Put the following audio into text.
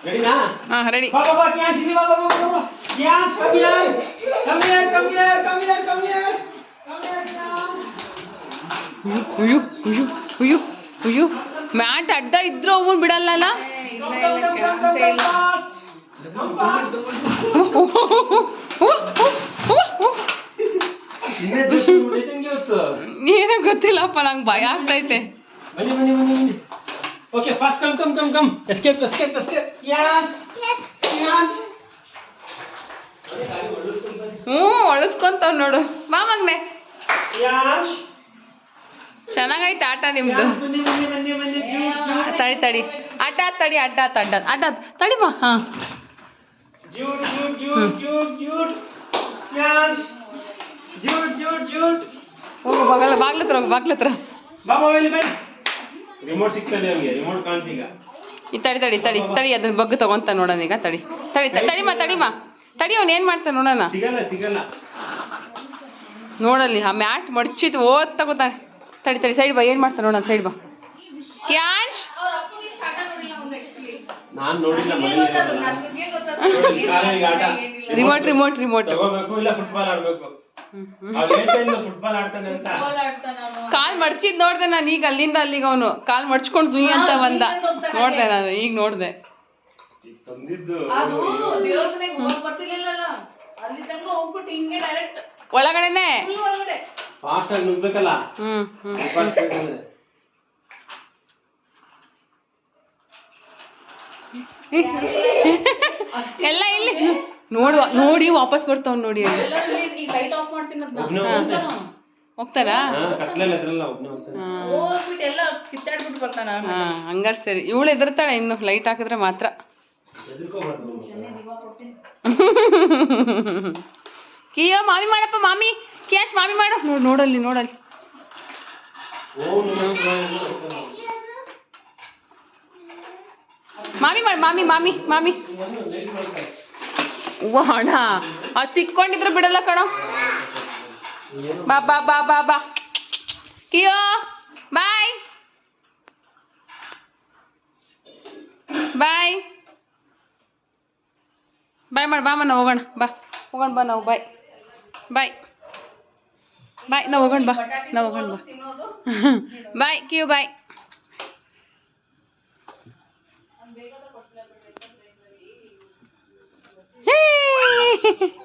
ರೆಡಿನಾ? ಹಾ ರೆಡಿ. ಬಾ ಬಾ ಬಾ ಕ್ಯಾನ್ಸ್ ಇಲ್ಲಿ ಬಾ ಬಾ ಬಾ ಬಾ ಕ್ಯಾನ್ಸ್ come here come here come here come here come here come here ಕ್ಯಾನ್ಸ್. ಉಯ್ಯು ಉಯ್ಯು ಉಯ್ಯು ಉಯ್ಯು ಮ್ಯಾಟ್ ಅಡ್ಡ ಇದ್ರು ಅವನ್ ಬಿಡಲ್ಲ. ಏನೋ ಗೊತ್ತಿಲ್ಲಪ್ಪ, ನಂಗೆ ಭಯ ಆಗ್ತೈತೆ. ಬನ್ನಿ ಬನ್ನಿ ಬನ್ನಿ ಬನ್ನಿ. Okay fast come come come come escape escape escape ಕ್ಯಾನ್ಸ್ ಕ್ಯಾನ್ಸ್. ಒಳಸ್ಕೊಂತಾವ್ ನೋಡು. ಬಾ ಮಗ್ನೆ. ಕ್ಯಾನ್ಸ್ ಚೆನ್ನಾಗೈತೆ ಆಟ ನಿಮ್ದು. ಬನ್ನಿ ಬನ್ನಿ ಬನ್ನಿ ಬನ್ನಿ ಜೂಟ್ ಜೂಟ್ ತಡಿ ತಡಿ ಅಡ್ಡ ತಡಿ ಅಡ್ಡ ತಡಿ ಬಾ. ಹಾ jute jute jute jute jute cans jute jute jute. ಹೋಗು ಬಾಗ್ಲತ್ರ ಹೋಗು ಬಾಗ್ಲತ್ರ. ಬಾ ಬಾ ಇಲ್ಲಿ ಬನ್ನಿ. ರಿಮೋಟ್ ಸಿಕ್ತಲ್ಲ ಅವನಿಗೆ, ರಿಮೋಟ್ ಕಾಣ್ತಿ ಈಗ. ಈ ತಡಿ ಅದನ್ನ ಬಗ್ಗು ತಗೊಂತ ನೋಡೋಣ ಈಗ. ತಡಿಮಾ ತಡಿ ಅವ್ನು ಏನು ಮಾಡ್ತಾನೆ ನೋಡೋಣ. ಸಿಗಲ್ಲ ನೋಡಲ್ಲಿ ಆ ಮ್ಯಾಟ್ ಮಡ್ಚಿತ್ತು ಓದ್ ತಗೋತಾನೆ. ತಡಿ ಸೈಡ್ ಬಾ, ಏನು ಮಾಡ್ತಾನೆ ನೋಡೋಣ. ಸೈಡ್ ಬಾ ಕ್ಯಾನ್ಸ್. ನಾನು ನೋಡಿಲ್ಲ. ರಿಮೋಟ್ ತಗೋಬೇಕು ಇಲ್ಲ ಫುಟ್ಬಾಲ್ ಆಡ್ಬೇಕು. ಫುಟ್ಬಾಲ್ ಆಡ್ತಾನೆ ಅಂತ ಕಾಲ್ ಮಡ್ಚಿದ್ ನೋಡ್ದೆ ನಾನು. ಈಗ ಅಲ್ಲಿಂದ ಅಲ್ಲಿಗೆ ಅವನು ಕಾಲ್ ಮಡ್ಚ್ಕೊಂಡು ಸುಯಿ ಅಂತ ಬಂದ. ನೋಡ್ದೆ ನಾನು ಈಗ ನೋಡ್ದೆ. ಒಳಗಡೆನೆ ಫಾಸ್ಟ್ ಆಗಿ ನುಗ್ಬೇಕಲ್ಲ. ಎಲ್ಲ ಇಲ್ಲಿ ನೋಡಿ ವಾಪಸ್ ಬರ್ತಾವ್ ನೋಡಿ. ಹೋಗ್ತಾರಾ? ಹಂಗಾರೆ ಸರಿ. ಇವಳು ಎದುರ್ತಾಳೆ ಇನ್ನು ಲೈಟ್ ಹಾಕಿದ್ರೆ ಮಾತ್ರ. ಕಿಯೋ ಮಾಮಿ ಮಾಡಪ್ಪ. ಮಾಮಿ ಕ್ಯಾಶ್ ಮಾಮಿ ಮಾಡು. ನೋಡಲ್ಲಿ ಮಾಮಿ ಮಾಡಿ. ಮಾಮಿ ಅಣ್ಣ ಅದು ಸಿಕ್ಕೊಂಡಿದ್ರು ಬಿಡಲ್ಲ ಕಣೋ. ಬಾ ಕಿಯೋ ಬಾಯ್ ಮಾಡಿ. ಬಾಮಣ್ಣ ಹೋಗೋಣ. ಬಾ ನಾವು. ಬಾಯ್ ನಾವು ಹೋಗೋಣ. ಬಾ ಬಾಯ್ ಕಿಯೋ ಬಾಯ್. Hey!